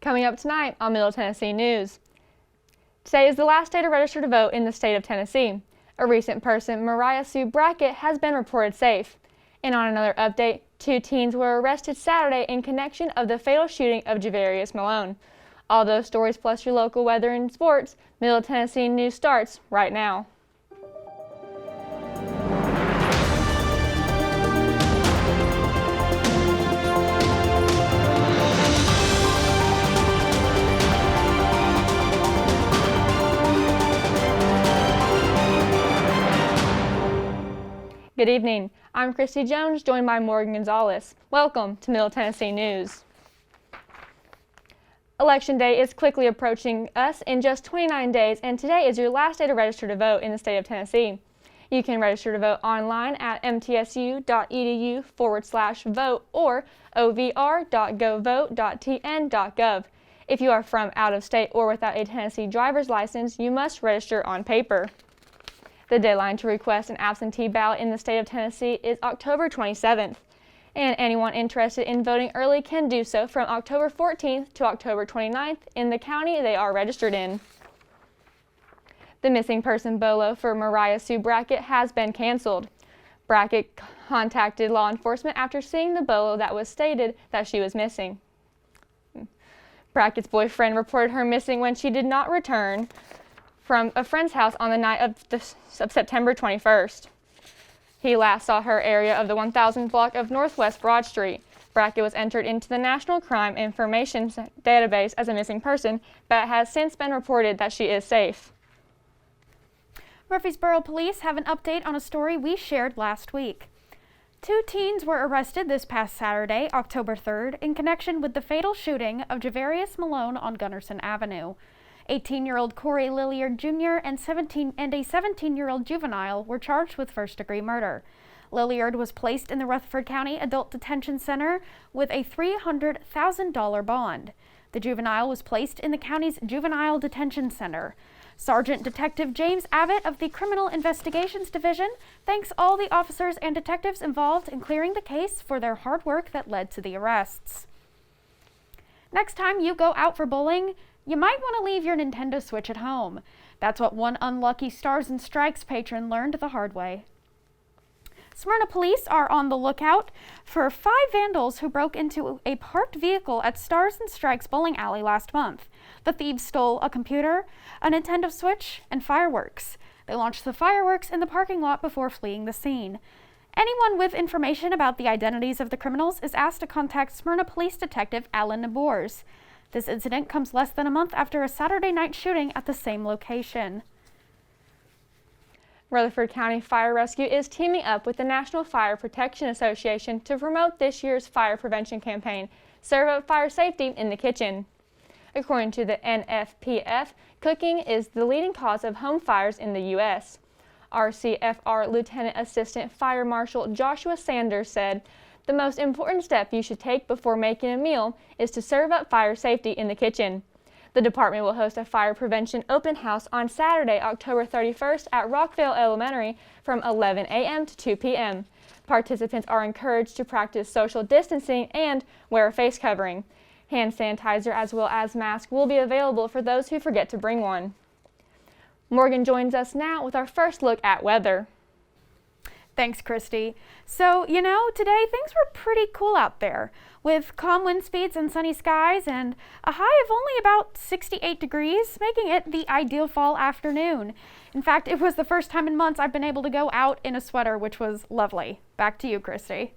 Coming up tonight on Middle Tennessee News. Today is the last day to register to vote in the state of Tennessee. A recent person, Mariah Sue Brackett, has been reported safe. And on another update, 2 teens were arrested Saturday in connection of the fatal shooting of Javarius Malone. All those stories plus your local weather and sports, Middle Tennessee News starts right now. Good evening. I'm Christy Jones, joined by Morgan Gonzalez. Welcome to Middle Tennessee News. Election Day is quickly approaching us in just 29 days, and today is your last day to register to vote in the state of Tennessee. You can register to vote online at mtsu.edu/vote or ovr.govote.tn.gov. If you are from out of state or without a Tennessee driver's license, you must register on paper. The deadline to request an absentee ballot in the state of Tennessee is October 27th, and anyone interested in voting early can do so from October 14th to October 29th in the county they are registered in. The missing person bolo for Mariah Sue Brackett has been canceled. Brackett contacted law enforcement after seeing the bolo that was stated that she was missing. Brackett's boyfriend reported her missing when she did not return from a friend's house on the night of September 21st. He last saw her area of the 1000 block of Northwest Broad Street. Brackett was entered into the National Crime Information Database as a missing person, but it has since been reported that she is safe. Murfreesboro police have an update on a story we shared last week. 2 teens were arrested this past Saturday, October 3rd, in connection with the fatal shooting of Javarius Malone on Gunnerson Avenue. 18-year-old Corey Lilliard Jr. and a 17-year-old juvenile were charged with first-degree murder. Lilliard was placed in the Rutherford County Adult Detention Center with a $300,000 bond. The juvenile was placed in the county's Juvenile Detention Center. Sergeant Detective James Abbott of the Criminal Investigations Division thanks all the officers and detectives involved in clearing the case for their hard work that led to the arrests. Next time you go out for bowling, you might want to leave your Nintendo Switch at home. That's what one unlucky Stars and Strikes patron learned the hard way. Smyrna police are on the lookout for 5 vandals who broke into a parked vehicle at Stars and Strikes bowling alley last month. The thieves stole a computer, a Nintendo Switch, and fireworks. They launched the fireworks in the parking lot before fleeing the scene. Anyone with information about the identities of the criminals is asked to contact Smyrna Police Detective Alan Nabors. This incident comes less than a month after a Saturday night shooting at the same location. Rutherford County Fire Rescue is teaming up with the National Fire Protection Association to promote this year's fire prevention campaign, Serve Up Fire Safety in the Kitchen. According to the NFPF, cooking is the leading cause of home fires in the U.S. RCFR Lieutenant Assistant Fire Marshal Joshua Sanders said, "The most important step you should take before making a meal is to serve up fire safety in the kitchen." The department will host a fire prevention open house on Saturday, October 31st at Rockville Elementary from 11 a.m. to 2 p.m. Participants are encouraged to practice social distancing and wear a face covering. Hand sanitizer as well as masks will be available for those who forget to bring one. Morgan joins us now with our first look at weather. Thanks, Christy. So, today things were pretty cool out there, with calm wind speeds and sunny skies and a high of only about 68 degrees, making it the ideal fall afternoon. In fact, it was the first time in months I've been able to go out in a sweater, which was lovely. Back to you, Christy.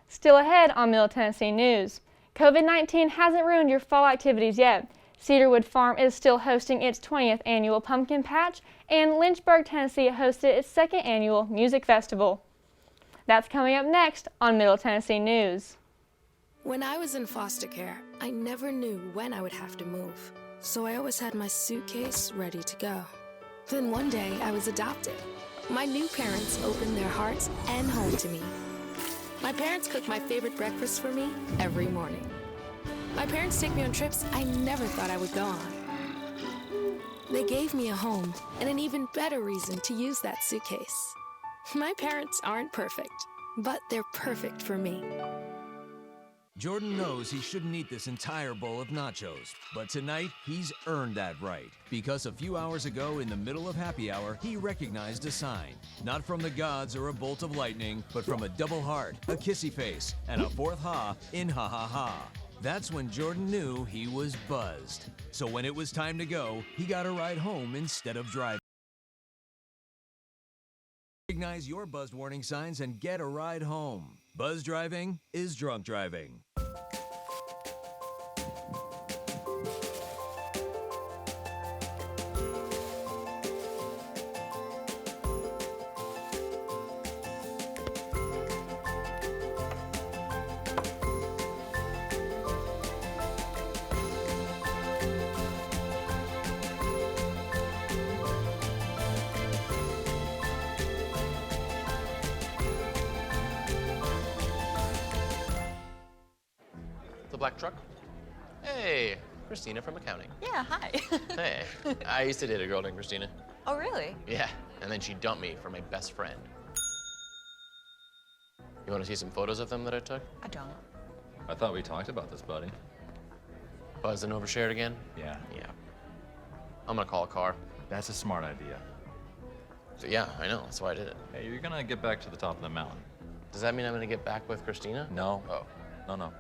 Still ahead on Middle Tennessee News. COVID-19 hasn't ruined your fall activities yet. Cedarwood Farm is still hosting its 20th annual Pumpkin Patch, and Lynchburg, Tennessee hosted its 2nd annual Music Festival. That's coming up next on Middle Tennessee News. When I was in foster care, I never knew when I would have to move, so I always had my suitcase ready to go. Then one day, I was adopted. My new parents opened their hearts and home to me. My parents cook my favorite breakfast for me every morning. My parents take me on trips I never thought I would go on. They gave me a home and an even better reason to use that suitcase. My parents aren't perfect, but they're perfect for me. Jordan knows he shouldn't eat this entire bowl of nachos, but tonight he's earned that right because a few hours ago in the middle of happy hour, he recognized a sign. Not from the gods or a bolt of lightning, but from a double heart, a kissy face, and a fourth ha in ha ha ha. That's when Jordan knew he was buzzed. So when it was time to go, he got a ride home instead of driving. Recognize your buzzed warning signs and get a ride home. Buzz driving is drunk driving. The black truck? Hey, Christina from accounting. Yeah, hi. Hey, I used to date a girl named Christina. Oh, really? Yeah, and then she dumped me for my best friend. You want to see some photos of them that I took? I don't. I thought we talked about this, buddy. Buzzed and overshared again? Yeah. Yeah. I'm gonna call a car. That's a smart idea. So yeah, I know, that's why I did it. Hey, you're gonna get back to the top of the mountain. Does that mean I'm gonna get back with Christina? No. Oh. No.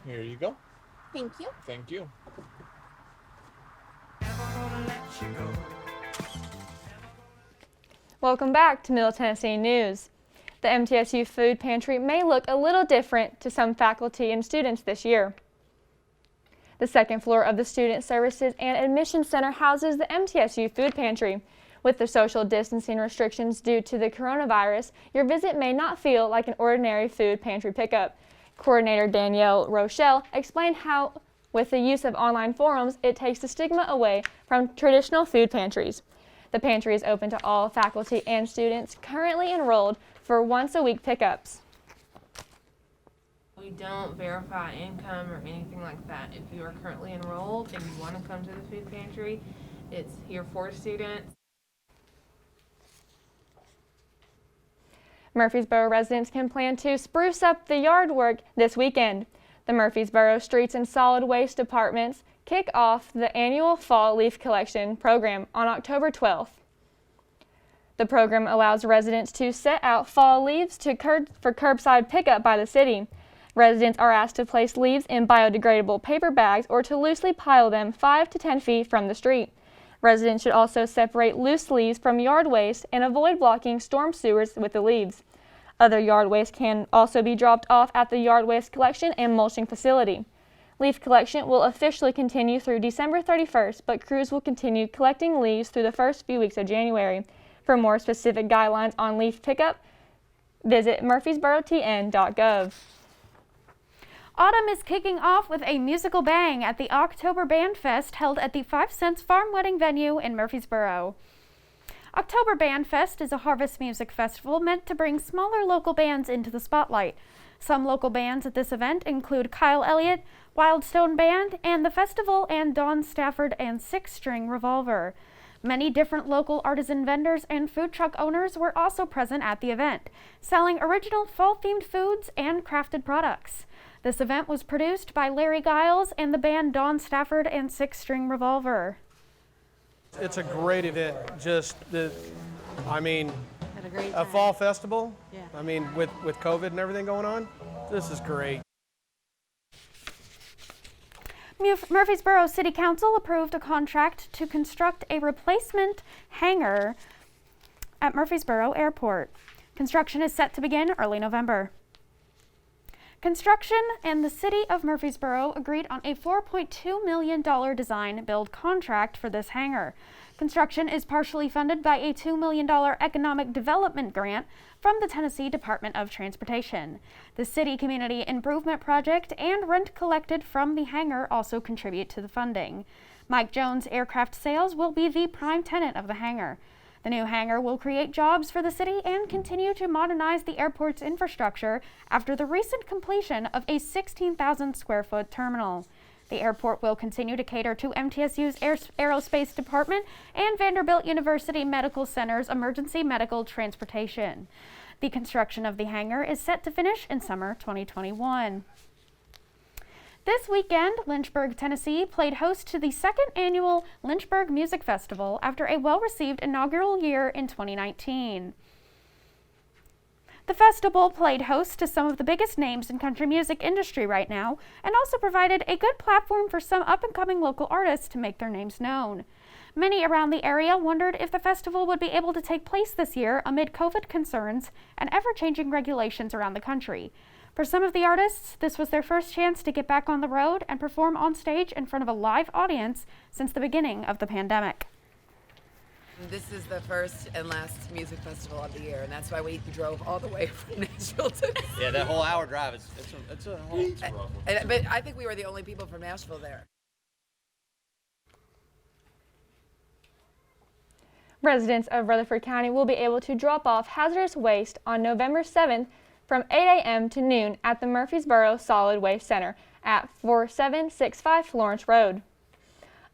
Here you go. Thank you. Thank you. Welcome back to Middle Tennessee News. The MTSU Food Pantry may look a little different to some faculty and students this year. The second floor of the Student Services and Admissions Center houses the MTSU Food Pantry. With the social distancing restrictions due to the coronavirus, your visit may not feel like an ordinary food pantry pickup. Coordinator Danielle Rochelle explained how, with the use of online forums, it takes the stigma away from traditional food pantries. The pantry is open to all faculty and students currently enrolled for once-a-week pickups. We don't verify income or anything like that. If you are currently enrolled and you want to come to the food pantry, it's here for students. Murfreesboro residents can plan to spruce up the yard work this weekend. The Murfreesboro Streets and Solid Waste Departments kick off the annual Fall Leaf Collection program on October 12th. The program allows residents to set out fall leaves for curbside pickup by the city. Residents are asked to place leaves in biodegradable paper bags or to loosely pile them 5 to 10 feet from the street. Residents should also separate loose leaves from yard waste and avoid blocking storm sewers with the leaves. Other yard waste can also be dropped off at the yard waste collection and mulching facility. Leaf collection will officially continue through December 31st, but crews will continue collecting leaves through the first few weeks of January. For more specific guidelines on leaf pickup, visit murfreesborotn.gov. Autumn is kicking off with a musical bang at the October Band Fest held at the 5 Cents Farm Wedding venue in Murfreesboro. October Band Fest is a harvest music festival meant to bring smaller local bands into the spotlight. Some local bands at this event include Kyle Elliott, Wildstone Band, and the Festival and Dawn Stafford and Six String Revolver. Many different local artisan vendors and food truck owners were also present at the event, selling original fall-themed foods and crafted products. This event was produced by Larry Giles and the band Dawn Stafford and Six String Revolver. It's a great event. Had a great A time. fall festival. Yeah. I mean, with COVID and everything going on, this is great. Murfreesboro City Council approved a contract to construct a replacement hangar at Murfreesboro Airport. Construction is set to begin early November. Construction and the City of Murfreesboro agreed on a $4.2 million design-build contract for this hangar. Construction is partially funded by a $2 million economic development grant from the Tennessee Department of Transportation. The City Community Improvement Project and rent collected from the hangar also contribute to the funding. Mike Jones Aircraft Sales will be the prime tenant of the hangar. The new hangar will create jobs for the city and continue to modernize the airport's infrastructure after the recent completion of a 16,000 square foot terminal. The airport will continue to cater to MTSU's Aerospace Department and Vanderbilt University Medical Center's emergency medical transportation. The construction of the hangar is set to finish in summer 2021. This weekend, Lynchburg, Tennessee played host to the second annual Lynchburg Music Festival after a well-received inaugural year in 2019. The festival played host to some of the biggest names in country music industry right now and also provided a good platform for some up-and-coming local artists to make their names known. Many around the area wondered if the festival would be able to take place this year amid COVID concerns and ever-changing regulations around the country. For some of the artists, this was their first chance to get back on the road and perform on stage in front of a live audience since the beginning of the pandemic. This is the first and last music festival of the year, and that's why we drove all the way from Nashville to. Yeah, that whole hour drive, it's a whole. But I think we were the only people from Nashville there. Residents of Rutherford County will be able to drop off hazardous waste on November 7th from 8 a.m. to noon at the Murfreesboro Solid Waste Center at 4765 Florence Road.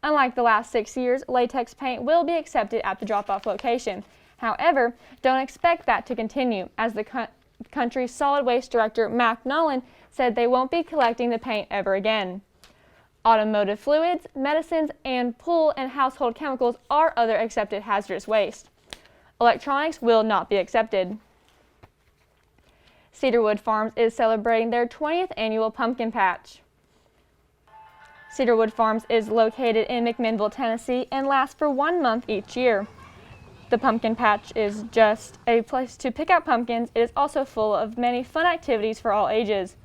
Unlike the last 6 years, latex paint will be accepted at the drop-off location. However, don't expect that to continue, as the country's solid waste director, Mac Nolan, said they won't be collecting the paint ever again. Automotive fluids, medicines, and pool and household chemicals are other accepted hazardous waste. Electronics will not be accepted. Cedarwood Farms is celebrating their 20th annual pumpkin patch. Cedarwood Farms is located in McMinnville, Tennessee, and lasts for 1 month each year. The pumpkin patch is just a place to pick out pumpkins. It is also full of many fun activities for all ages.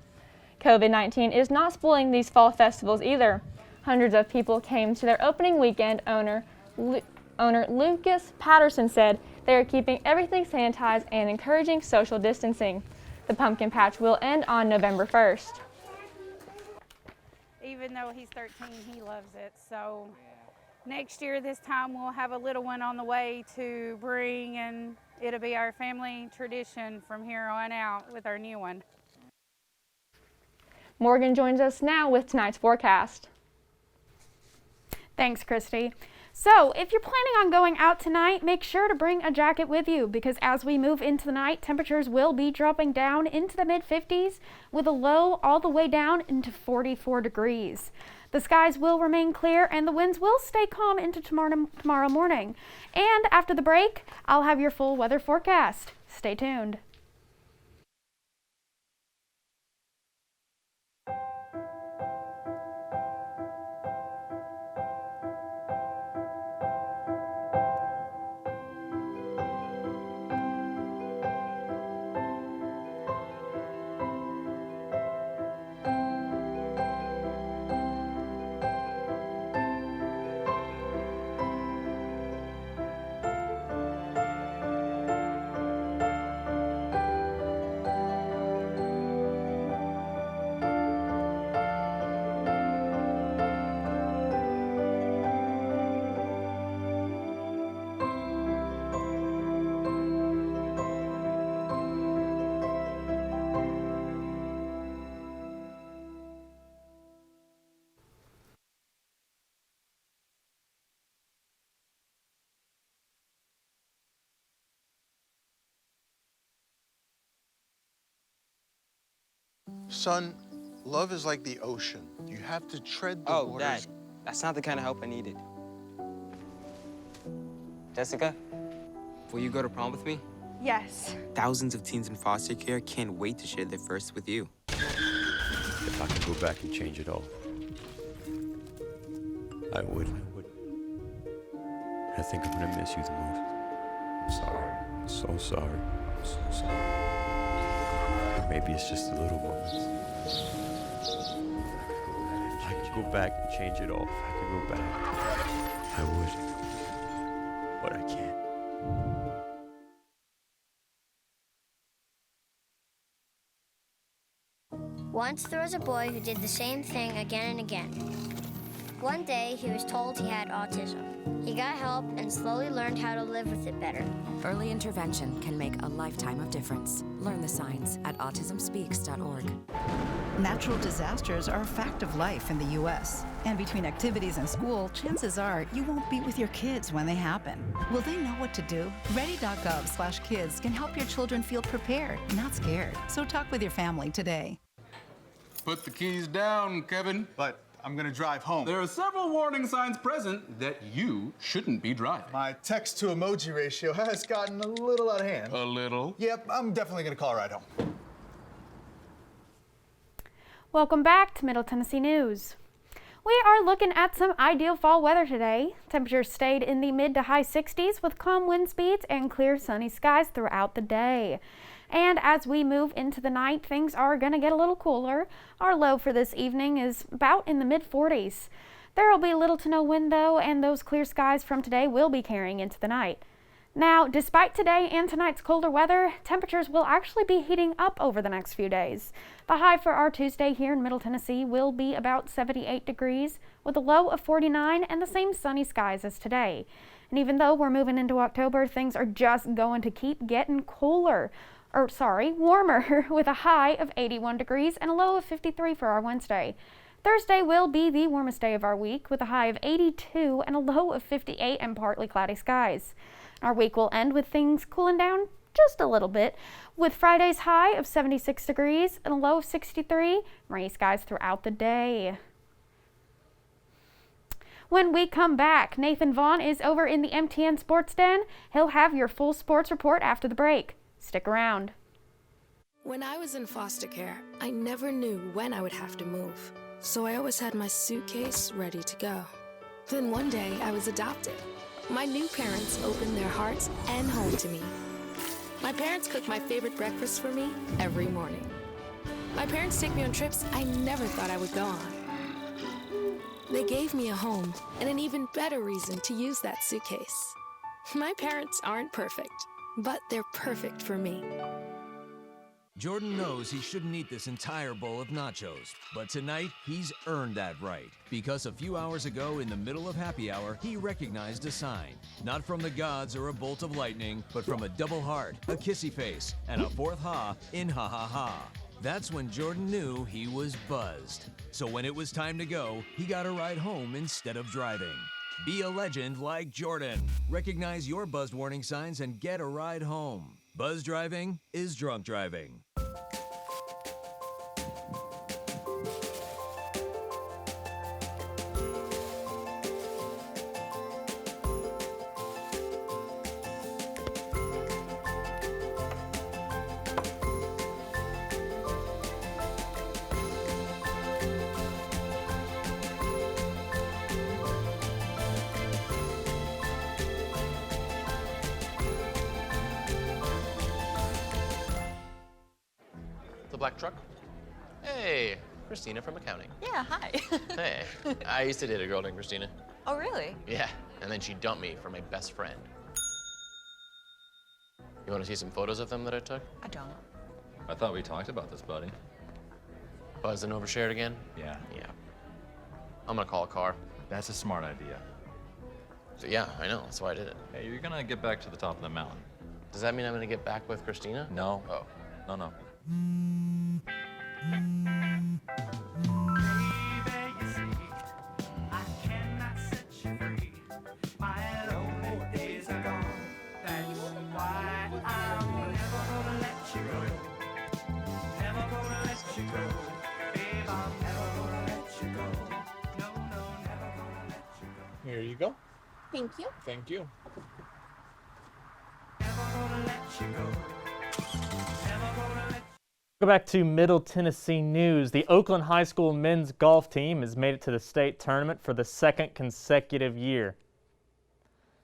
COVID-19 is not spoiling these fall festivals either. Hundreds of people came to their opening weekend. Owner Lucas Patterson said they are keeping everything sanitized and encouraging social distancing. The pumpkin patch will end on November 1st. Even though he's 13, he loves it. So next year, this time, we'll have a little one on the way to bring, and it'll be our family tradition from here on out with our new one. Morgan joins us now with tonight's forecast. Thanks, Christy. So, if you're planning on going out tonight, make sure to bring a jacket with you because as we move into the night, temperatures will be dropping down into the mid-50s with a low all the way down into 44 degrees. The skies will remain clear and the winds will stay calm into tomorrow morning. And after the break, I'll have your full weather forecast. Stay tuned. Son, love is like the ocean. You have to tread the waters. Dad, that's not the kind of help I needed. Jessica, will you go to prom with me? Yes. Thousands of teens in foster care can't wait to share their first with you. If I could go back and change it all, I would. I think I'm gonna miss you the most. I'm sorry. I'm so sorry. I'm so sorry. Or maybe it's just the little moments. If I could go back and change it all, if I could go back, I would. But I can't. Once there was a boy who did the same thing again and again. One day, he was told he had autism. He got help and slowly learned how to live with it better. Early intervention can make a lifetime of difference. Learn the signs at autismspeaks.org. Natural disasters are a fact of life in the U.S. And between activities and school, chances are you won't be with your kids when they happen. Will they know what to do? Ready.gov/kids can help your children feel prepared, not scared. So talk with your family today. Put the keys down, Kevin. But I'm gonna drive home. There are several warning signs present that you shouldn't be driving. My text to emoji ratio has gotten a little out of hand. A little? Yep, I'm definitely gonna call a ride home. Welcome back to Middle Tennessee News. We are looking at some ideal fall weather today. Temperatures stayed in the mid to high 60s with calm wind speeds and clear sunny skies throughout the day. And as we move into the night, things are going to get a little cooler. Our low for this evening is about in the mid 40s. There will be little to no wind though, and those clear skies from today will be carrying into the night. Now, despite today and tonight's colder weather, temperatures will actually be heating up over the next few days. The high for our Tuesday here in Middle Tennessee will be about 78 degrees with a low of 49 and the same sunny skies as today. And even though we're moving into October, things are just going to keep getting warmer with a high of 81 degrees and a low of 53 for our Wednesday. Thursday will be the warmest day of our week with a high of 82 and a low of 58 and partly cloudy skies. Our week will end with things cooling down just a little bit, with Friday's high of 76 degrees and a low of 63, rainy skies throughout the day. When we come back, Nathan Vaughn is over in the MTN Sports Den. He'll have your full sports report after the break. Stick around. When I was in foster care, I never knew when I would have to move, so I always had my suitcase ready to go. Then one day, I was adopted. My new parents opened their hearts and home to me. My parents cook my favorite breakfast for me every morning. My parents take me on trips I never thought I would go on. They gave me a home and an even better reason to use that suitcase. My parents aren't perfect, but they're perfect for me. Jordan knows he shouldn't eat this entire bowl of nachos, but tonight he's earned that right because a few hours ago in the middle of happy hour, he recognized a sign, not from the gods or a bolt of lightning, but from a double heart, a kissy face, and a fourth ha in ha ha ha. That's when Jordan knew he was buzzed. So when it was time to go, he got a ride home instead of driving. Be a legend like Jordan. Recognize your buzzed warning signs and get a ride home. Buzz driving is drunk driving. Black truck? Hey, Christina from accounting. Yeah, hi. Hey, I used to date a girl named Christina. Oh, really? Yeah, and then she dumped me for my best friend. You want to see some photos of them that I took? I don't. I thought we talked about this, buddy. Buzzed and overshared again? Yeah. Yeah. I'm gonna call a car. That's a smart idea. So yeah, I know, that's why I did it. Hey, you're gonna get back to the top of the mountain. Does that mean I'm gonna get back with Christina? No. Oh. No. Here you go. Thank you. Thank you. Go back to Middle Tennessee news. The Oakland High School men's golf team has made it to the state tournament for the second consecutive year.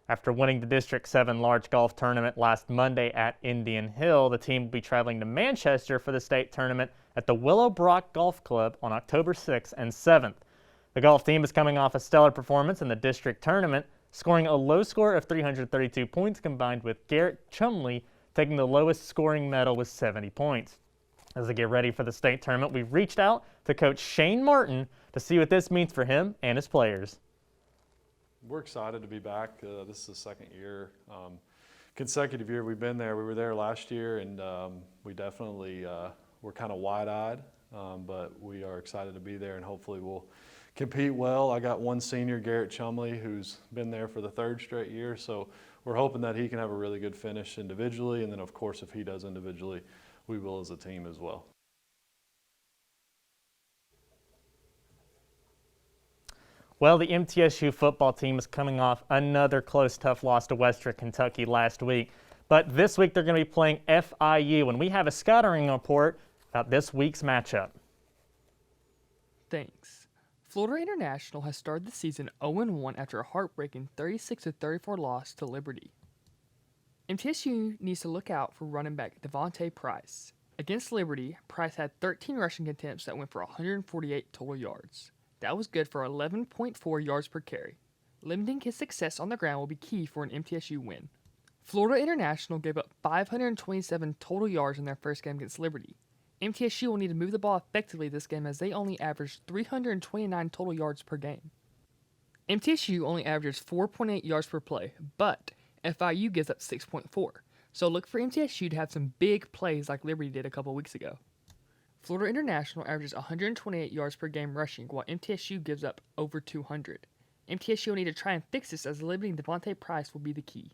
After winning the District 7 large golf tournament last Monday at Indian Hill, the team will be traveling to Manchester for the state tournament at the Willowbrook Golf Club on October 6th and 7th. The golf team is coming off a stellar performance in the district tournament, scoring a low score of 332 points combined with Garrett Chumley taking the lowest scoring medal with 70 points. As they get ready for the state tournament, we've reached out to Coach Shane Martin to see what this means for him and his players. We're excited to be back. This is the second year, consecutive year we've been there. We were there last year, and we definitely were kind of wide-eyed, but we are excited to be there, and hopefully we'll compete well. I got one senior, Garrett Chumley, who's been there for the 3rd straight year, so we're hoping that he can have a really good finish individually, and then of course if he does individually, we will as a team as well. Well, the MTSU football team is coming off another close, tough loss to Western Kentucky last week. But this week they're going to be playing FIU, and we have a scouting report about this week's matchup. Thanks. Florida International has started the season 0-1 after a heartbreaking 36-34 loss to Liberty. MTSU needs to look out for running back Devontae Price. Against Liberty, Price had 13 rushing attempts that went for 148 total yards. That was good for 11.4 yards per carry. Limiting his success on the ground will be key for an MTSU win. Florida International gave up 527 total yards in their first game against Liberty. MTSU will need to move the ball effectively this game as they only averaged 329 total yards per game. MTSU only averages 4.8 yards per play, but FIU gives up 6.4, so look for MTSU to have some big plays like Liberty did a couple weeks ago. Florida International averages 128 yards per game rushing, while MTSU gives up over 200. MTSU will need to try and fix this as limiting Devontae Price will be the key.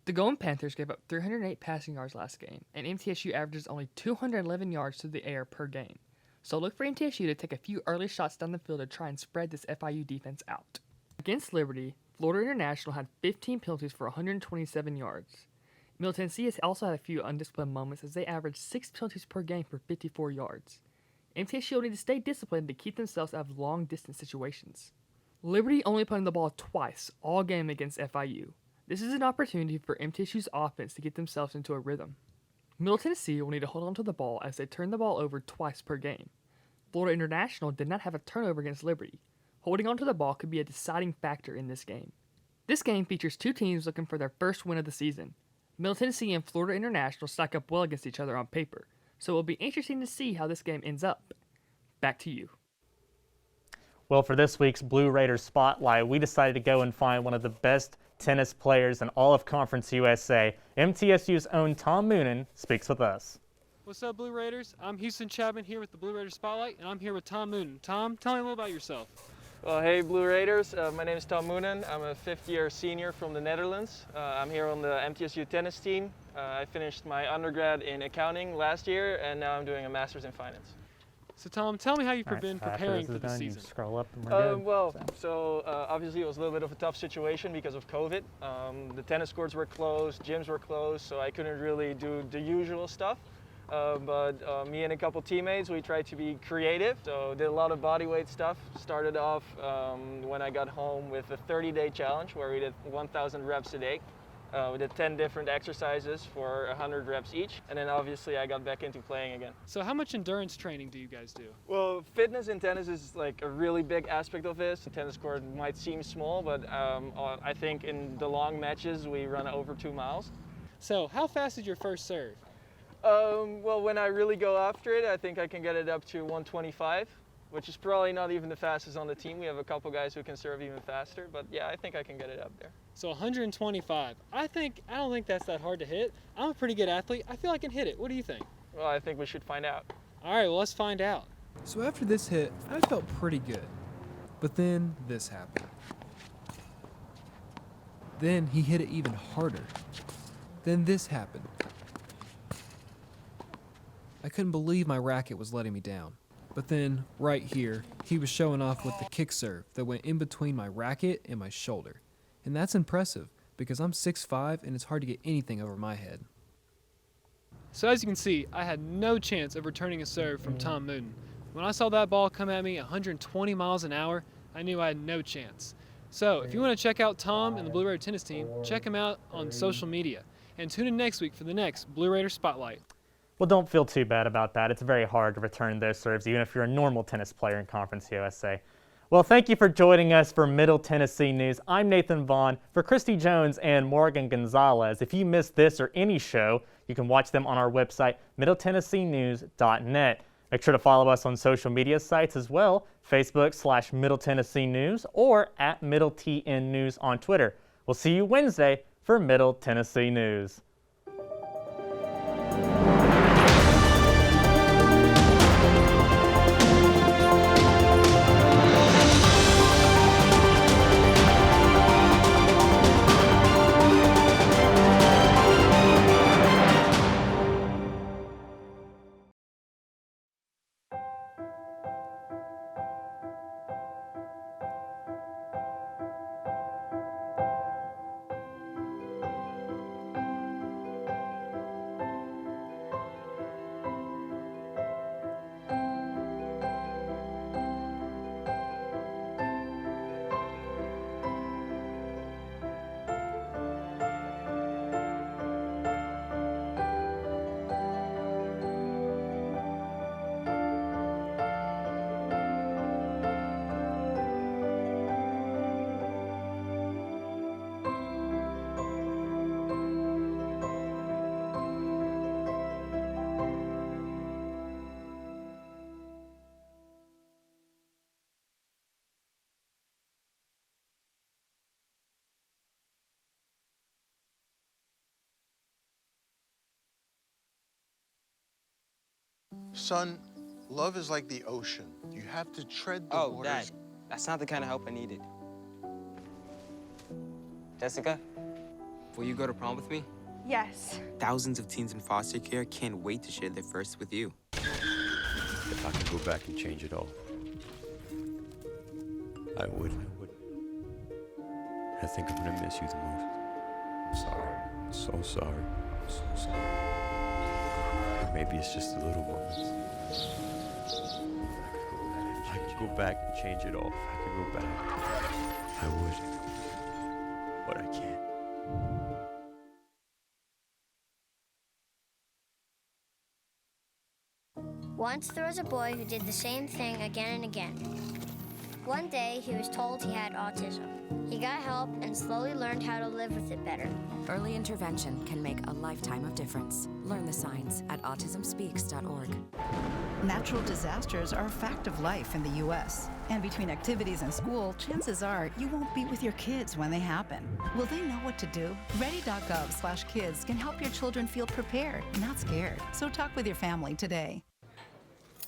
The Golden Panthers gave up 308 passing yards last game, and MTSU averages only 211 yards through the air per game. So look for MTSU to take a few early shots down the field to try and spread this FIU defense out. Against Liberty, Florida International had 15 penalties for 127 yards. Middle Tennessee has also had a few undisciplined moments as they averaged 6 penalties per game for 54 yards. MTSU will need to stay disciplined to keep themselves out of long-distance situations. Liberty only punted the ball twice all game against FIU. This is an opportunity for MTSU's offense to get themselves into a rhythm. Middle Tennessee will need to hold on to the ball as they turn the ball over twice per game. Florida International did not have a turnover against Liberty. Holding on to the ball could be a deciding factor in this game. This game features two teams looking for their first win of the season. Middle Tennessee and Florida International stack up well against each other on paper, so it will be interesting to see how this game ends up. Back to you. Well, for this week's Blue Raiders Spotlight, we decided to go and find one of the best tennis players in all of Conference USA. MTSU's own Tom Moonen speaks with us. What's up, Blue Raiders? I'm Houston Chapman here with the Blue Raiders Spotlight, and I'm here with Tom Moonen. Tom, tell me a little about yourself. Well, hey Blue Raiders, my name is Tom Moonen. I'm a 5th-year senior from the Netherlands. I'm here on the MTSU tennis team. I finished my undergrad in accounting last year, and now I'm doing a master's in finance. So Tom, tell me how you've been preparing for the season. Scroll up and we're good. Obviously it was a little bit of a tough situation because of COVID. The tennis courts were closed, gyms were closed, so I couldn't really do the usual stuff. But me and a couple teammates, we tried to be creative, so did a lot of bodyweight stuff. Started off when I got home with a 30-day challenge where we did 1,000 reps a day. We did 10 different exercises for 100 reps each, and then obviously I got back into playing again. So how much endurance training do you guys do? Well, fitness in tennis is like a really big aspect of this. The tennis court might seem small, but I think in the long matches we run over 2 miles. So how fast is your first serve? Well, when I really go after it, I think I can get it up to 125, which is probably not even the fastest on the team. We have a couple guys who can serve even faster, but yeah, I think I can get it up there. So 125. I don't think that's that hard to hit. I'm a pretty good athlete. I feel I can hit it. What do you think? Well, I think we should find out. All right, well, let's find out. So after this hit, I felt pretty good. But then this happened. Then he hit it even harder. Then this happened. I couldn't believe my racket was letting me down. But then, right here, he was showing off with the kick serve that went in between my racket and my shoulder. And that's impressive, because I'm 6'5", and it's hard to get anything over my head. So as you can see, I had no chance of returning a serve from Tom Moonen. When I saw that ball come at me 120 miles an hour, I knew I had no chance. So if you want to check out Tom and the Blue Raider tennis team, check him out on social media. And tune in next week for the next Blue Raider Spotlight. Well, don't feel too bad about that. It's very hard to return those serves, even if you're a normal tennis player in Conference USA. Well, thank you for joining us for Middle Tennessee News. I'm Nathan Vaughn. For Christy Jones and Morgan Gonzalez, if you missed this or any show, you can watch them on our website, middletennesseenews.net. Make sure to follow us on social media sites as well, Facebook/Middle Tennessee News or at Middle TN News on Twitter. We'll see you Wednesday for Middle Tennessee News. Son, love is like the ocean. You have to tread the waters. Dad, that's not the kind of help I needed. Jessica, will you go to prom with me? Yes. Thousands of teens in foster care can't wait to share their first with you. If I could go back and change it all, I would. I think I'm gonna miss you the most. I'm sorry. I'm so sorry. I'm so sorry. Maybe it's just the little moments. If I could go back and change it all, if I could go back, I would. But I can't. Once there was a boy who did the same thing again and again. One day, he was told he had autism. He got help and slowly learned how to live with it better. Early intervention can make a lifetime of difference. Learn the signs at autismspeaks.org. Natural disasters are a fact of life in the U.S. And between activities and school, chances are you won't be with your kids when they happen. Will they know what to do? Ready.gov/kids can help your children feel prepared, not scared. So talk with your family today.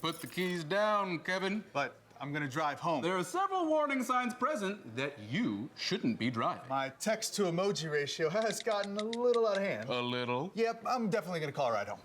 Put the keys down, Kevin. But I'm gonna drive home. There are several warning signs present that you shouldn't be driving. My text to emoji ratio has gotten a little out of hand. A little? Yep, I'm definitely gonna call a ride home.